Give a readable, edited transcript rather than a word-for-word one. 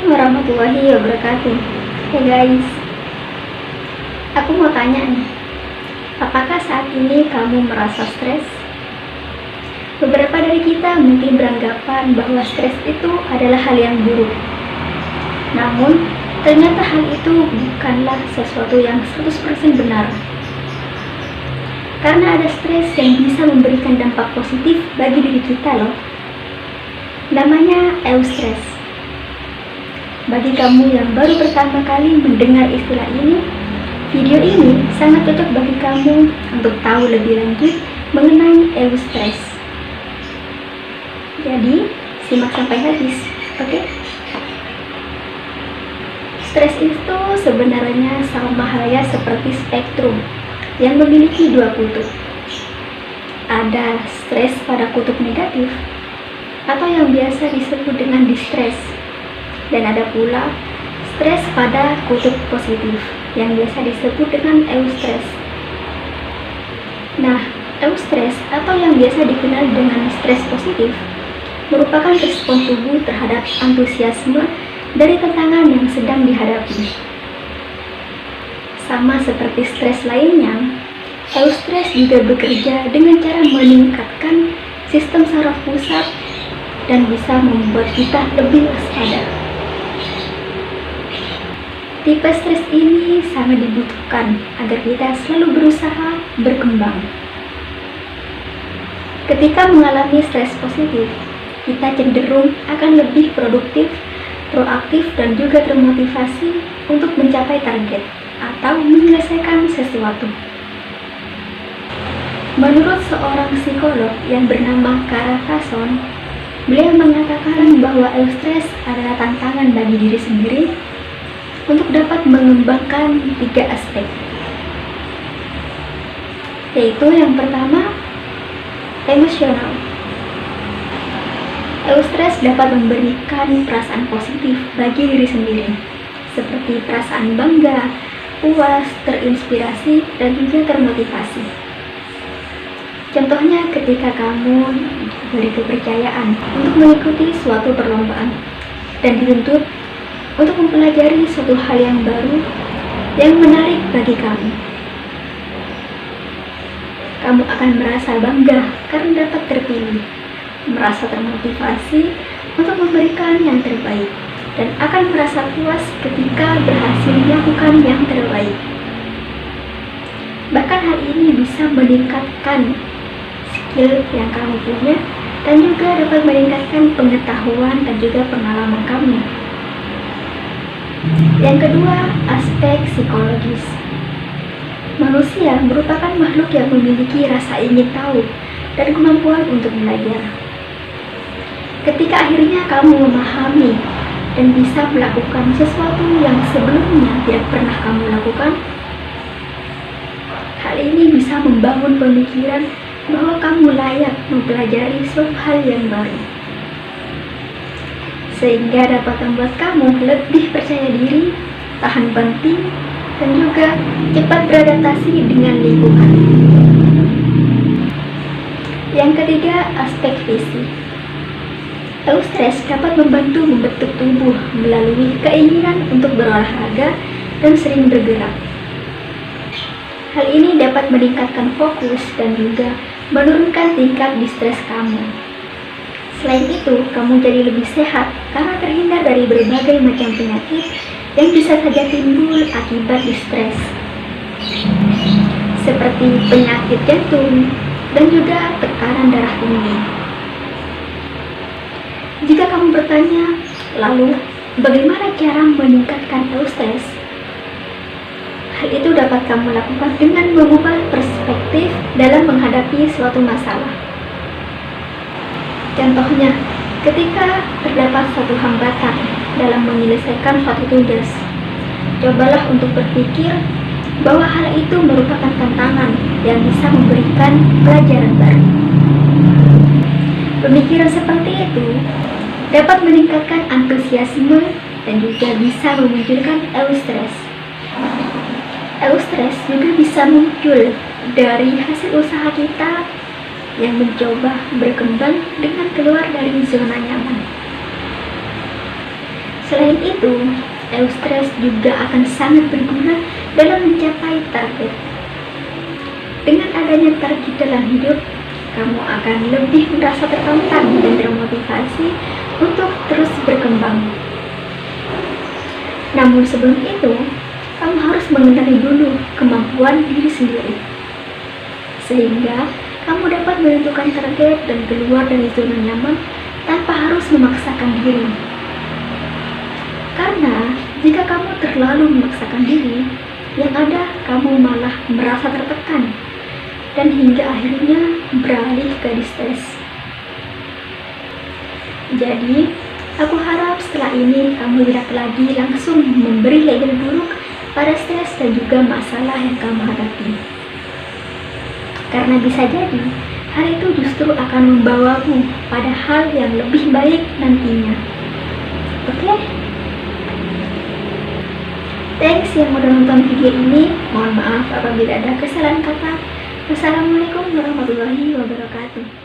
Assalamualaikum warahmatullahi wabarakatuh. Hey guys, aku mau tanya nih, apakah saat ini kamu merasa stres? Beberapa dari kita mungkin beranggapan bahwa stres itu adalah hal yang buruk. Namun, ternyata hal itu bukanlah sesuatu yang 100% benar. Karena ada stres yang bisa memberikan dampak positif bagi diri kita loh. Namanya eustress. Bagi kamu yang baru pertama kali mendengar istilah ini, video ini sangat cocok bagi kamu untuk tahu lebih lanjut mengenai eustress. Jadi, simak sampai habis, oke? Stres itu sebenarnya sama halnya seperti spektrum yang memiliki dua kutub. Ada stres pada kutub negatif atau yang biasa disebut dengan distress, dan ada pula stres pada kutub positif yang biasa disebut dengan eustress. Nah, eustress atau yang biasa dikenal dengan stres positif merupakan respon tubuh terhadap antusiasme dari tantangan yang sedang dihadapi. Sama seperti stres lainnya, eustress juga bekerja dengan cara meningkatkan sistem saraf pusat dan bisa membuat kita lebih waspada. Tipe stres ini sangat dibutuhkan agar kita selalu berusaha berkembang. Ketika mengalami stres positif, kita cenderung akan lebih produktif, proaktif, dan juga termotivasi untuk mencapai target atau menyelesaikan sesuatu. Menurut seorang psikolog yang bernama Kara Kasson, beliau mengatakan bahwa eustress adalah tantangan bagi diri sendiri untuk dapat mengembangkan 3 aspek, yaitu yang pertama, emosional. Eustress dapat memberikan perasaan positif bagi diri sendiri, seperti perasaan bangga, puas, terinspirasi, dan juga termotivasi. Contohnya ketika kamu diberi kepercayaan untuk mengikuti suatu perlombaan dan dituntut untuk mempelajari suatu hal yang baru yang menarik bagi kamu. Kamu akan merasa bangga karena dapat terpilih, merasa termotivasi untuk memberikan yang terbaik, dan akan merasa puas ketika berhasil melakukan yang terbaik. Bahkan hal ini bisa meningkatkan skill yang kamu punya dan juga dapat meningkatkan pengetahuan dan juga pengalaman kamu. Yang kedua, aspek psikologis. Manusia merupakan makhluk yang memiliki rasa ingin tahu dan kemampuan untuk belajar. Ketika akhirnya kamu memahami dan bisa melakukan sesuatu yang sebelumnya tidak pernah kamu lakukan, hal ini bisa membangun pemikiran bahwa kamu layak mempelajari suatu hal yang baru, sehingga dapat membuat kamu lebih percaya diri, tahan banting, dan juga cepat beradaptasi dengan lingkungan. Yang ketiga, aspek fisik. Eustress dapat membantu membentuk tubuh melalui keinginan untuk berolahraga dan sering bergerak. Hal ini dapat meningkatkan fokus dan juga menurunkan tingkat distres kamu. Selain itu, kamu jadi lebih sehat karena terhindar dari berbagai macam penyakit yang bisa saja timbul akibat distres, seperti penyakit jantung dan juga tekanan darah tinggi. Jika kamu bertanya, lalu bagaimana cara meningkatkan eustress? Hal itu dapat kamu lakukan dengan mengubah perspektif dalam menghadapi suatu masalah. Contohnya, ketika terdapat suatu hambatan dalam menyelesaikan suatu tugas, cobalah untuk berpikir bahwa hal itu merupakan tantangan yang bisa memberikan pelajaran baru. Pemikiran seperti itu dapat meningkatkan antusiasme dan juga bisa memunculkan eustress. Eustress juga bisa muncul dari hasil usaha kita yang mencoba berkembang dengan keluar dari zona nyaman. Selain itu, eustress juga akan sangat berguna dalam mencapai target. Dengan adanya target dalam hidup, kamu akan lebih merasa tertantang dan termotivasi untuk terus berkembang. Namun sebelum itu, kamu harus mengenali dulu kemampuan diri sendiri, sehingga kamu dapat menentukan target dan keluar dari zona nyaman tanpa harus memaksakan diri. Karena jika kamu terlalu memaksakan diri, yang ada kamu malah merasa tertekan dan hingga akhirnya beralih ke stres. Jadi, aku harap setelah ini kamu tidak lagi langsung memberi label buruk pada stres dan juga masalah yang kamu hadapi. Karena bisa jadi, hal itu justru akan membawamu pada hal yang lebih baik nantinya. Oke? Thanks yang udah nonton video ini. Mohon maaf apabila ada kesalahan kata. Wassalamualaikum warahmatullahi wabarakatuh.